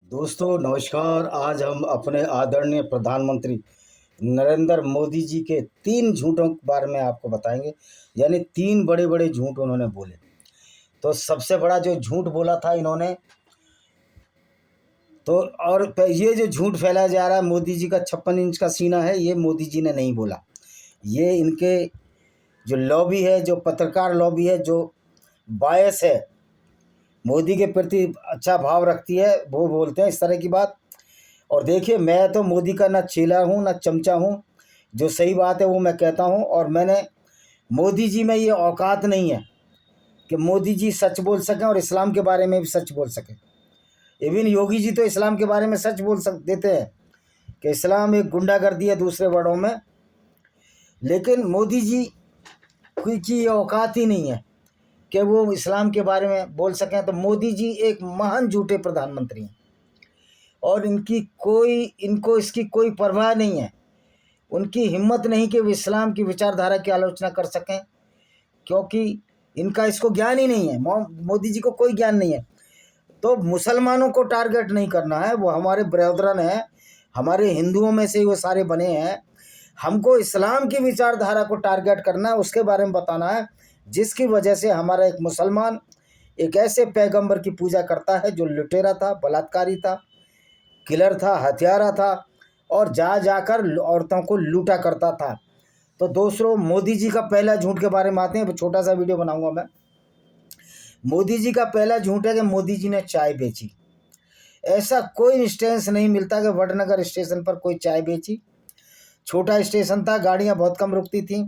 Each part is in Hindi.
दोस्तों नमस्कार। आज हम अपने आदरणीय प्रधानमंत्री नरेंद्र मोदी जी के 3 झूठों के बारे में आपको बताएंगे। यानी 3 बड़े बड़े झूठ उन्होंने बोले। तो सबसे बड़ा जो झूठ बोला था इन्होंने, तो और ये जो झूठ फैलाया जा रहा है मोदी जी का 56 इंच का सीना है, ये मोदी जी ने नहीं बोला। ये इनके जो लॉबी है, जो पत्रकार लॉबी है, जो बायस है, मोदी के प्रति अच्छा भाव रखती है, वो बोलते हैं इस तरह की बात। और देखिए, मैं तो मोदी का ना चेला हूँ ना चमचा हूँ। जो सही बात है वो मैं कहता हूँ। और मैंने मोदी जी में ये औकात नहीं है कि मोदी जी सच बोल सकें और इस्लाम के बारे में भी सच बोल सकें। इवन योगी जी तो इस्लाम के बारे में सच बोल देते हैं कि इस्लाम एक गुंडागर्दी है दूसरे वर्डों में। लेकिन मोदी जी की ये औकात ही नहीं है कि वो इस्लाम के बारे में बोल सकें। तो मोदी जी एक महान झूठे प्रधानमंत्री हैं और इनको इसकी कोई परवाह नहीं है। उनकी हिम्मत नहीं कि वो इस्लाम की विचारधारा की आलोचना कर सकें, क्योंकि इनका इसको ज्ञान ही नहीं है। मोदी जी को कोई ज्ञान नहीं है। तो मुसलमानों को टारगेट नहीं करना है, वो हमारे ब्रदरन हैं, हमारे हिंदुओं में से ही वो सारे बने हैं। हमको इस्लाम की विचारधारा को टारगेट करना है, उसके बारे में बताना है, जिसकी वजह से हमारा एक मुसलमान एक ऐसे पैगंबर की पूजा करता है जो लुटेरा था, बलात्कारी था, किलर था, हत्यारा था और जा जाकर औरतों को लूटा करता था। तो दोस्तों, मोदी जी का पहला झूठ के बारे में आते हैं। छोटा सा वीडियो बनाऊंगा मैं। मोदी जी का पहला झूठ है कि मोदी जी ने चाय बेची। ऐसा कोई इंस्टेंस नहीं मिलता कि वडनगर स्टेशन पर कोई चाय बेची। छोटा स्टेशन था, गाड़ियां बहुत कम रुकती थीं।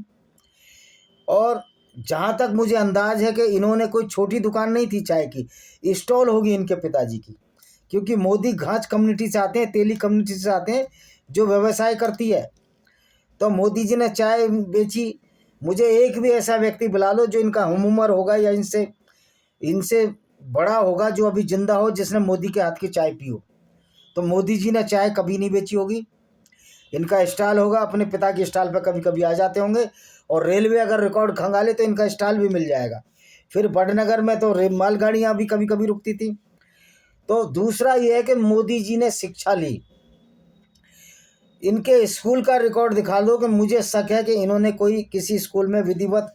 और जहाँ तक मुझे अंदाज है कि इन्होंने कोई छोटी दुकान नहीं थी चाय की, स्टॉल होगी इनके पिताजी की, क्योंकि मोदी घाच कम्युनिटी से आते हैं, तेली कम्युनिटी से आते हैं जो व्यवसाय करती है। तो मोदी जी ने चाय बेची। मुझे एक भी ऐसा व्यक्ति बुला लो जो इनका हम उम्र होगा या इनसे इनसे बड़ा होगा, जो अभी जिंदा हो, जिसने मोदी के हाथ की चाय पी हो। तो मोदी जी ने चाय कभी नहीं बेची होगी। इनका स्टॉल होगा, अपने पिता के स्टॉल पर कभी कभी आ जाते होंगे। और रेलवे अगर रिकॉर्ड खंगाले तो इनका स्टॉल भी मिल जाएगा। फिर बड़नगर में तो मालगाड़ियाँ भी कभी कभी रुकती थी। तो दूसरा ये है कि मोदी जी ने शिक्षा ली। इनके स्कूल का रिकॉर्ड दिखा दो कि मुझे शक है कि इन्होंने कोई किसी स्कूल में विधिवत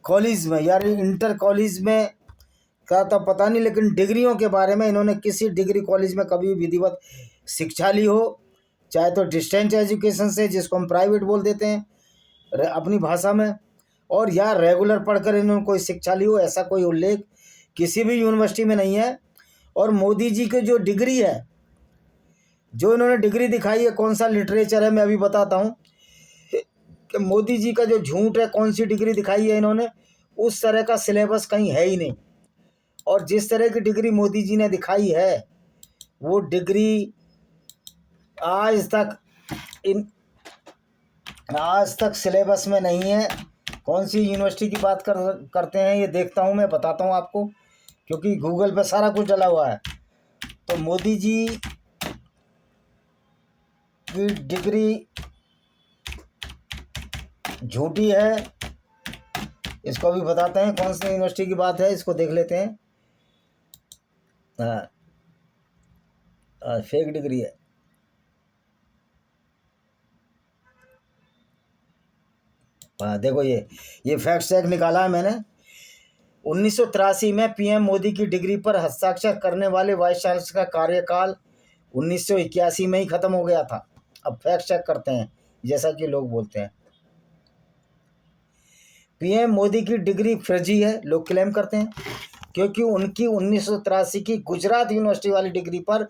कॉलेज में, यानी इंटर कॉलेज में का तो पता नहीं, लेकिन डिग्रियों के बारे में इन्होंने किसी डिग्री कॉलेज में कभी विधिवत शिक्षा ली हो, चाहे तो डिस्टेंस एजुकेशन से, जिसको हम प्राइवेट बोल देते हैं अपनी भाषा में, और या रेगुलर पढ़कर इन्होंने कोई शिक्षा ली हो, ऐसा कोई उल्लेख किसी भी यूनिवर्सिटी में नहीं है। और मोदी जी की जो डिग्री है, जो इन्होंने डिग्री दिखाई है, कौन सा लिटरेचर है, मैं अभी बताता हूँ कि मोदी जी का जो झूठ है, कौन सी डिग्री दिखाई है इन्होंने, उस तरह का सिलेबस कहीं है ही नहीं। और जिस तरह की डिग्री मोदी जी ने दिखाई है, वो डिग्री आज तक इन आज तक सिलेबस में नहीं है। कौन सी यूनिवर्सिटी की बात करते हैं ये देखता हूँ, मैं बताता हूँ आपको, क्योंकि गूगल पे सारा कुछ डला हुआ है। तो मोदी जी की डिग्री झूठी है, इसको भी बताते हैं कौन सी यूनिवर्सिटी की बात है, इसको देख लेते हैं। हाँ, फेक डिग्री है। हाँ देखो, ये फैक्ट चेक निकाला है मैंने। 1983 में पीएम मोदी की डिग्री पर हस्ताक्षर करने वाले वाइस चांसलर का कार्यकाल 1981 में ही खत्म हो गया था। अब फैक्ट चेक करते हैं, जैसा कि लोग बोलते हैं। पीएम मोदी की डिग्री फर्जी है, लोग क्लेम करते हैं, क्योंकि उनकी 1983 की गुजरात यूनिवर्सिटी वाली डिग्री पर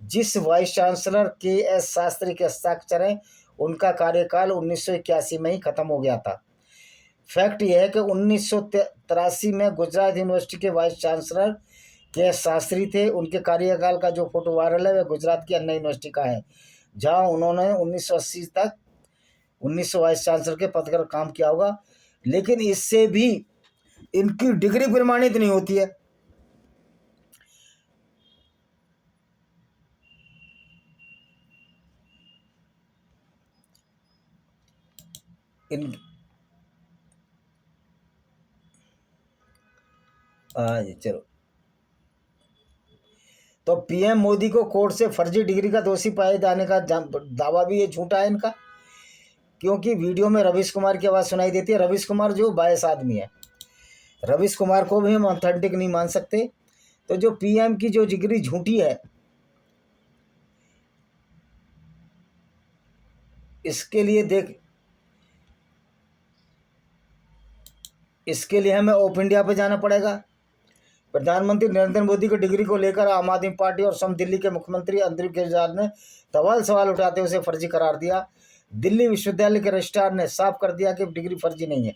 जिस वाइस चांसलर के एस शास्त्री के हस्ताक्षर हैं, उनका कार्यकाल 1981 में ही खत्म हो गया था। फैक्ट यह है कि 1983 में गुजरात यूनिवर्सिटी के वाइस चांसलर के एस शास्त्री थे। उनके कार्यकाल का जो फोटो वायरल है वह गुजरात की अन्ना यूनिवर्सिटी का है, जहां उन्होंने 1980 तक 1900 वाइस चांसलर के पद पर काम किया होगा। लेकिन इससे भी इनकी डिग्री प्रमाणित नहीं होती है। इन हाँ जी, चलो। तो पीएम मोदी को कोर्ट से फर्जी डिग्री का दोषी पाए जाने का दावा भी ये झूठा है इनका, क्योंकि वीडियो में रवीश कुमार की आवाज़ सुनाई देती है। रवीश कुमार जो बायस आदमी है, रवीश कुमार को भी हम ऑथेंटिक नहीं मान सकते। तो जो पीएम की जो डिग्री झूठी है, इसके लिए हमें ऑफ इंडिया पे जाना पड़ेगा। प्रधानमंत्री नरेंद्र मोदी की डिग्री को लेकर आम आदमी पार्टी और सम दिल्ली के मुख्यमंत्री अंतरिम केजरीवाल ने सवाल उठाते हुए उसे फर्जी करार दिया। दिल्ली विश्वविद्यालय के रजिस्ट्रार ने साफ कर दिया कि डिग्री फर्जी नहीं है।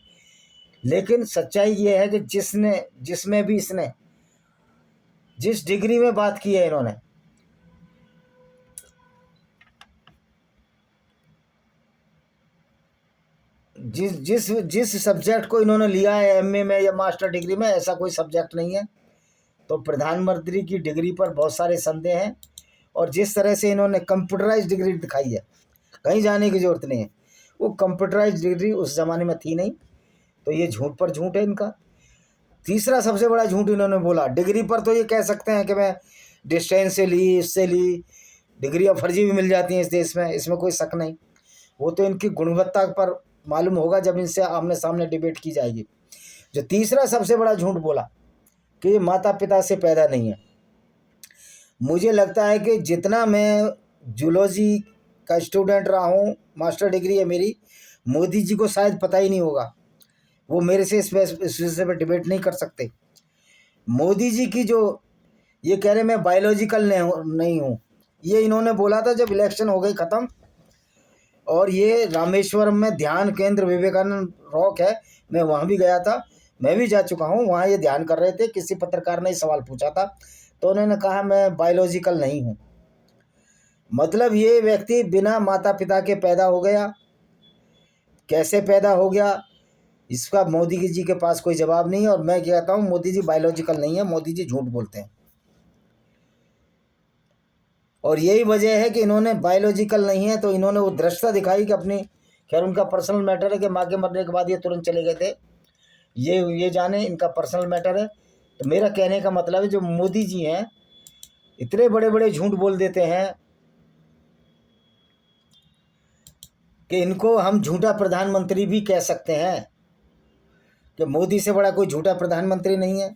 लेकिन सच्चाई ये है कि इसने जिस डिग्री में बात की है इन्होंने, जिस सब्जेक्ट को इन्होंने लिया है एमए में या मास्टर डिग्री में, ऐसा कोई सब्जेक्ट नहीं है। तो प्रधानमंत्री की डिग्री पर बहुत सारे संदेह हैं। और जिस तरह से इन्होंने कंप्यूटराइज डिग्री दिखाई है, कहीं जाने की ज़रूरत नहीं है, वो कंप्यूटराइज डिग्री उस ज़माने में थी नहीं। तो ये झूठ पर झूठ है इनका। तीसरा सबसे बड़ा झूठ इन्होंने बोला, डिग्री पर तो ये कह सकते हैं कि मैं डिस्टेंस से ली, इससे ली, डिग्रियाँ फर्जी भी मिल जाती हैं इस देश में, इसमें कोई शक नहीं। वो तो इनकी गुणवत्ता पर मालूम होगा जब इनसे आमने सामने डिबेट की जाएगी। जो तीसरा सबसे बड़ा झूठ बोला कि ये माता पिता से पैदा नहीं है, मुझे लगता है कि जितना मैं जूलॉजी का स्टूडेंट रहा हूँ, मास्टर डिग्री है मेरी, मोदी जी को शायद पता ही नहीं होगा। वो मेरे से इस विषय पर डिबेट नहीं कर सकते। मोदी जी की जो ये कह रहे मैं बायोलॉजिकल नहीं हूँ, ये इन्होंने बोला था जब इलेक्शन हो गई ख़त्म। और ये रामेश्वरम में ध्यान केंद्र विवेकानंद रॉक है, मैं वहाँ भी गया था, मैं भी जा चुका हूँ। वहाँ ये ध्यान कर रहे थे, किसी पत्रकार ने सवाल पूछा था तो उन्होंने कहा मैं बायोलॉजिकल नहीं हूँ। मतलब ये व्यक्ति बिना माता पिता के पैदा हो गया। कैसे पैदा हो गया इसका मोदी जी के पास कोई जवाब नहीं है। और मैं कहता हूँ मोदी जी बायोलॉजिकल नहीं है, मोदी जी झूठ बोलते हैं। और यही वजह है कि इन्होंने बायोलॉजिकल नहीं है तो इन्होंने वो दृष्टता दिखाई कि अपनी, खैर उनका पर्सनल मैटर है कि माँ के मरने के बाद ये तुरंत चले गए थे, ये जाने, इनका पर्सनल मैटर है। तो मेरा कहने का मतलब है जो मोदी जी हैं इतने बड़े बड़े झूठ बोल देते हैं कि इनको हम झूठा प्रधानमंत्री भी कह सकते हैं, कि मोदी से बड़ा कोई झूठा प्रधानमंत्री नहीं है।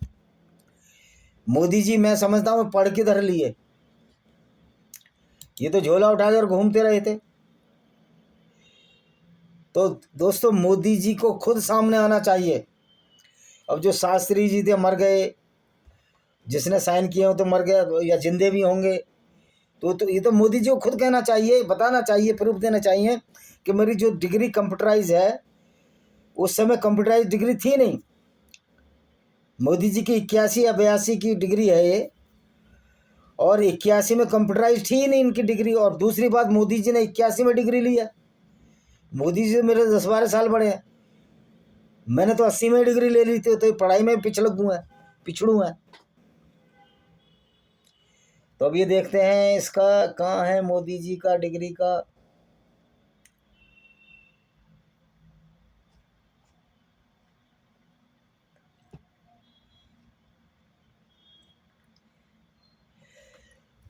मोदी जी मैं समझता हूँ पढ़ के धर लिए, ये तो झोला उठाकर घूमते रहे थे। तो दोस्तों मोदी जी को खुद सामने आना चाहिए। अब जो शास्त्री जी थे मर गए, जिसने साइन किए हो तो मर गए या जिंदे भी होंगे, तो ये तो मोदी जी को खुद कहना चाहिए, बताना चाहिए, प्रूफ देना चाहिए कि मेरी जो डिग्री कंप्यूटराइज है, उस समय कंप्यूटराइज डिग्री थी नहीं। मोदी जी की 81 या 82 की डिग्री है ये, और 81 में कंप्यूटराइज थी नहीं इनकी डिग्री। और दूसरी बात, मोदी जी ने 81 में डिग्री ली है। मोदी जी मेरे 10-12 साल बड़े हैं, मैंने तो 80 में डिग्री ले ली थी। तो पढ़ाई में पिछड़ू है। तो अब ये देखते हैं इसका कहाँ है मोदी जी का डिग्री का।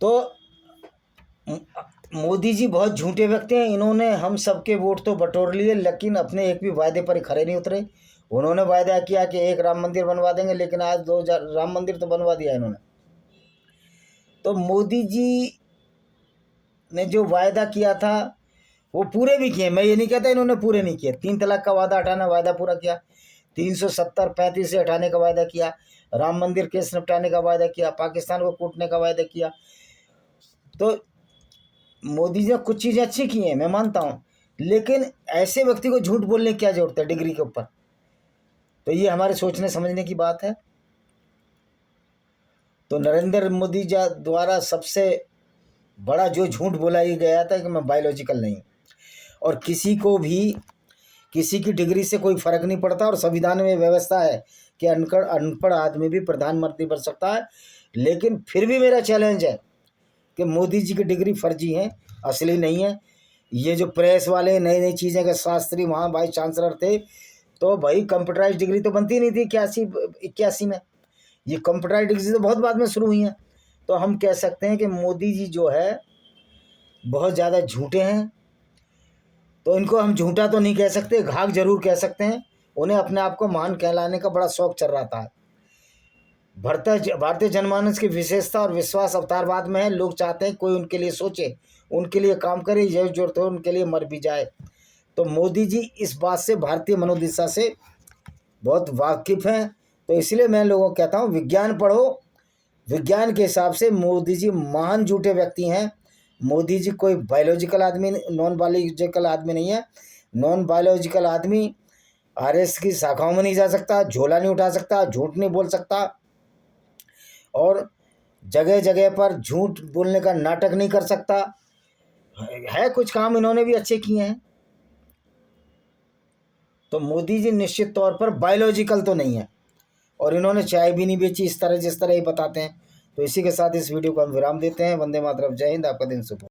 तो मोदी जी बहुत झूठे व्यक्ति हैं। इन्होंने हम सबके वोट तो बटोर लिए, लेकिन अपने एक भी वायदे पर खरे नहीं उतरे। उन्होंने वायदा किया कि एक राम मंदिर बनवा देंगे, लेकिन आज 2 राम मंदिर तो बनवा दिया इन्होंने। तो मोदी जी ने जो वायदा किया था वो पूरे भी किए। मैं ये नहीं कहता इन्होंने पूरे नहीं किए। 3 तलाक का हटाना वायदा पूरा किया, 370-35 से हटाने का वायदा किया, राम मंदिर केस निपटाने का वायदा किया, पाकिस्तान को कूटने का वायदा किया। तो मोदी जी ने कुछ चीज़ें अच्छी की हैं, मैं मानता हूँ, लेकिन ऐसे व्यक्ति को झूठ बोलने की क्या जरूरत है डिग्री के ऊपर। तो ये हमारे सोचने समझने की बात है। तो नरेंद्र मोदी जी द्वारा सबसे बड़ा जो झूठ बोला ये गया था कि मैं बायोलॉजिकल नहीं, और किसी को भी किसी की डिग्री से कोई फ़र्क नहीं पड़ता। और संविधान में व्यवस्था है कि अनपढ़ आदमी भी प्रधानमंत्री बन सकता है। लेकिन फिर भी मेरा चैलेंज है कि मोदी जी की डिग्री फर्जी है, असली नहीं है। ये जो प्रेस वाले नई नई चीज़ें के शास्त्री वहाँ वाइस चांसलर थे, तो भाई कंप्यूटराइज डिग्री तो बनती नहीं थी 81 में। ये कंप्यूटराइज डिग्री तो बहुत बाद में शुरू हुई हैं। तो हम कह सकते हैं कि मोदी जी जो है बहुत ज़्यादा झूठे हैं। तो इनको हम झूठा तो नहीं कह सकते, घाघ जरूर कह सकते हैं। उन्हें अपने आप को महान कहलाने का बड़ा शौक चल रहा था। भारतीय जनमानस की विशेषता और विश्वास अवतारवाद में है। लोग चाहते हैं कोई उनके लिए सोचे, उनके लिए काम करे, यह जरूरत हो उनके लिए मर भी जाए। तो मोदी जी इस बात से, भारतीय मनोदशा से बहुत वाकिफ हैं। तो इसलिए मैं लोगों को कहता हूँ विज्ञान पढ़ो। विज्ञान के हिसाब से मोदी जी महान झूठे व्यक्ति हैं। मोदी जी कोई बायोलॉजिकल आदमी, नॉन बायोलॉजिकल आदमी नहीं है। नॉन बायोलॉजिकल आदमी आरएस की शाखाओं में नहीं जा सकता, झोला नहीं उठा सकता, झूठ नहीं बोल सकता और जगह जगह पर झूठ बोलने का नाटक नहीं कर सकता है। कुछ काम इन्होंने भी अच्छे किए हैं। तो मोदी जी निश्चित तौर पर बायोलॉजिकल तो नहीं है और इन्होंने चाय भी नहीं बेची इस तरह जिस तरह ये बताते हैं। तो इसी के साथ इस वीडियो को हम विराम देते हैं। वंदे मातरम, जय हिंद, आपका दिन शुभ हो।